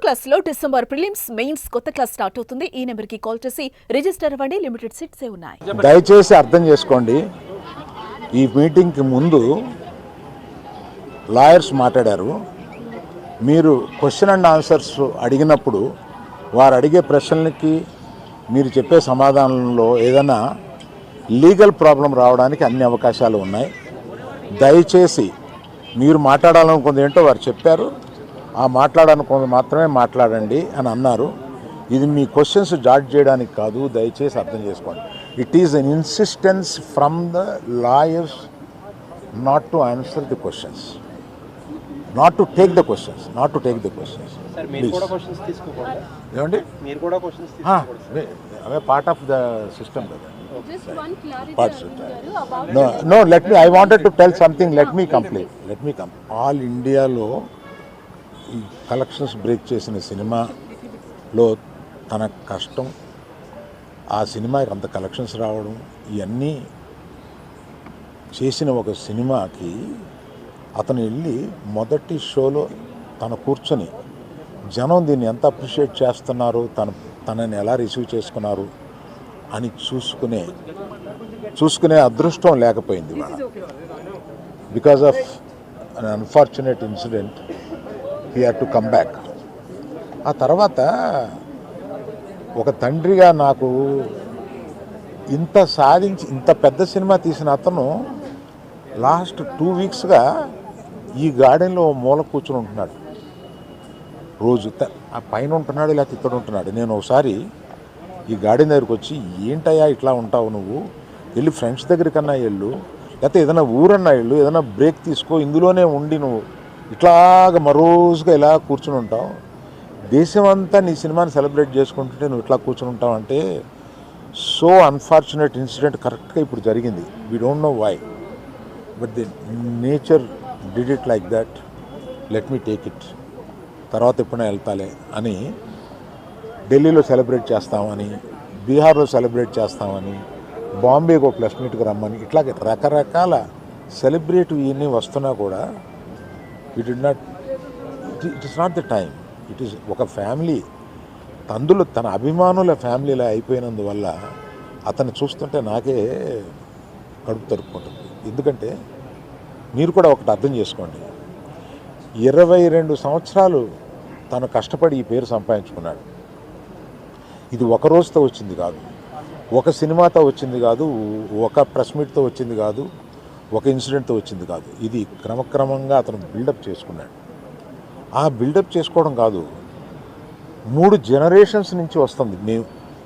Class లో December prelims mains కొత్త class start అవుతుంది. ఈ నెంబర్ కి కాల్ చేసి రిజిస్టర్ అవ్వండి. లిమిటెడ్ సీట్స్ ఉన్నాయి. దయచేసి అర్థం చేసుకోండి. ఈ మీటింగ్ కి ముందు లాయర్స్ మాట్లాడారు. మీరు క్వశ్చన్ అండ్ ఆన్సర్స్ అడిగినప్పుడు వారు అడిగే ప్రశ్నలకి మీరు చెప్పే సమాధానంలో ఏదైనా లీగల్ ప్రాబ్లం రావడానికి అన్ని అవకాశాలు ఉన్నాయి. దయచేసి మీరు మాట్లాడాలనుకుంది ఏంటో వారు చెప్పారు. ఆ మాట్లాడాలనుకుంది మాత్రమే మాట్లాడండి అని అన్నారు. ఇది మీ క్వశ్చన్స్ జాడ్జ్ చేయడానికి కాదు. దయచేసి అర్థం చేసుకోండి. It is an insistence from the lawyers not to answer the questions, not to take the questions, ఏమండి అవే పార్ట్ ఆఫ్ ద సిస్టమ్ కదా. No, let me, I wanted to tell something. Let me complete. All ఇండియాలో ఈ collections break చేసిన సినిమాలో తన కష్టం, ఆ సినిమాకి అంత కలెక్షన్స్ రావడం, ఇవన్నీ చేసిన ఒక సినిమాకి అతను వెళ్ళి మొదటి షోలో తను కూర్చొని జనం దీన్ని ఎంత అప్రిషియేట్ చేస్తున్నారు, తనని ఎలా రిసీవ్ చేసుకున్నారు అని చూసుకునే అదృష్టం లేకపోయింది. Because of an unfortunate incident he had to come back. ఆ తర్వాత ఒక తండ్రిగా నాకు ఇంత సాధించి ఇంత పెద్ద సినిమా తీసిన అతను లాస్ట్ 2 వీక్స్గా ఈ గార్డెన్లో మూల కూర్చుని ఉంటున్నాడు. రోజు ఆ పైన ఉంటున్నాడు, లేకపోతే ఇక్కడ ఉంటున్నాడు. నేను ఒకసారి ఈ గార్డెన్ దగ్గరికి వచ్చి, ఏంటయ్యా ఇట్లా ఉంటావు నువ్వు, వెళ్ళి ఫ్రెండ్స్ దగ్గరికన్నా వెళ్ళు, లేకపోతే ఏదైనా ఊరన్నా వెళ్ళు, ఏదైనా బ్రేక్ తీసుకో, ఇందులోనే ఉండి నువ్వు ఇట్లాగ మరోజుగా ఇలా కూర్చుని ఉంటావు, దేశం అంతా నీ సినిమాని సెలబ్రేట్ చేసుకుంటుంటే నువ్వు ఇట్లా కూర్చుని ఉంటావు అంటే, సో అన్ఫార్చునేట్ ఇన్సిడెంట్ కరెక్ట్గా ఇప్పుడు జరిగింది. We don't know why, but the nature did it like that. Let me take it, తర్వాత ఎప్పుడైనా వెళ్తాలే అని ఢిల్లీలో సెలబ్రేట్ చేస్తామని, బీహార్లో సెలబ్రేట్ చేస్తామని, బాంబేకి ఒక ప్లస్ మీట్కి రమ్మని, ఇట్లాగే రకరకాల సెలబ్రేటివ్ ఇవన్నీ వస్తున్నా కూడా it is not the time. It is ఒక ఫ్యామిలీ, అందులో తన అభిమానుల ఫ్యామిలీలా అయిపోయినందువల్ల అతన్ని చూస్తుంటే నాకే కడుపు తరుపుకుంటుంది. ఎందుకంటే మీరు కూడా ఒకటి అర్థం చేసుకోండి, 22 సంవత్సరాలు తను కష్టపడి ఈ పేరు సంపాదించుకున్నాడు. ఇది ఒక రోజుతో వచ్చింది కాదు, ఒక సినిమాతో వచ్చింది కాదు, ఒక ప్రెస్ మీట్తో వచ్చింది కాదు, ఒక ఇన్సిడెంట్తో వచ్చింది కాదు. ఇది క్రమక్రమంగా అతను బిల్డప్ చేసుకున్నాడు. ఆ బిల్డప్ చేసుకోవడం కాదు, 3 జనరేషన్స్ నుంచి వస్తుంది.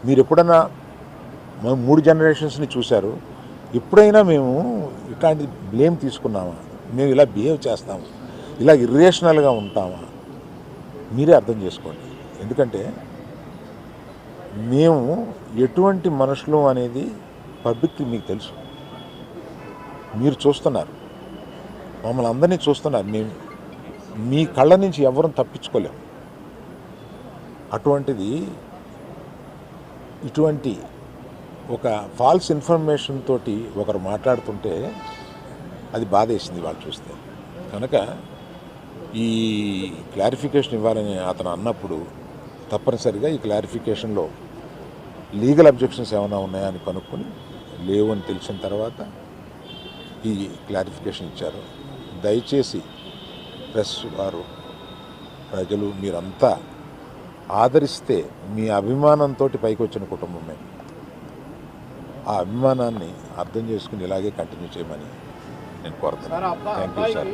మీరు ఎప్పుడైనా 3 జనరేషన్స్ని చూశారు? ఎప్పుడైనా మేము ఇట్లాంటి బ్లేమ్ తీసుకున్నామా? మేము ఇలా బిహేవ్ చేస్తామా? ఇలా ఇర్రేషనల్గా ఉంటామా? మీరే అర్థం చేసుకోండి. ఎందుకంటే మేము ఎటువంటి మనుషులు అనేది పబ్లిక్కి మీకు తెలుసు, మీరు చూస్తున్నారు, మమ్మల్ని అందరినీ చూస్తున్నారు. మేము మీ కళ్ళ నుంచి ఎవరూ తప్పించుకోలేము. అటువంటిది ఇటువంటి ఒక ఫాల్స్ ఇన్ఫర్మేషన్ తోటి ఒకరు మాట్లాడుతుంటే అది బాధేసింది వాళ్ళు చూస్తే. కనుక ఈ క్లారిఫికేషన్ ఇవ్వాలని అతను అన్నప్పుడు తప్పనిసరిగా ఈ క్లారిఫికేషన్లో లీగల్ అబ్జెక్షన్స్ ఏమైనా ఉన్నాయా అని కనుక్కొని లేవు అని తెలిసిన తర్వాత ఈ క్లారిఫికేషన్ ఇచ్చారు. దయచేసి ప్రెస్ వారు, ప్రజలు మీరంతా ఆదరిస్తే, మీ అభిమానంతో పైకి వచ్చిన కుటుంబమే, ఆ అభిమానాన్ని అర్థం చేసుకుని ఇలాగే కంటిన్యూ చేయమని నేను కోరుతున్నాను. Thank you sir.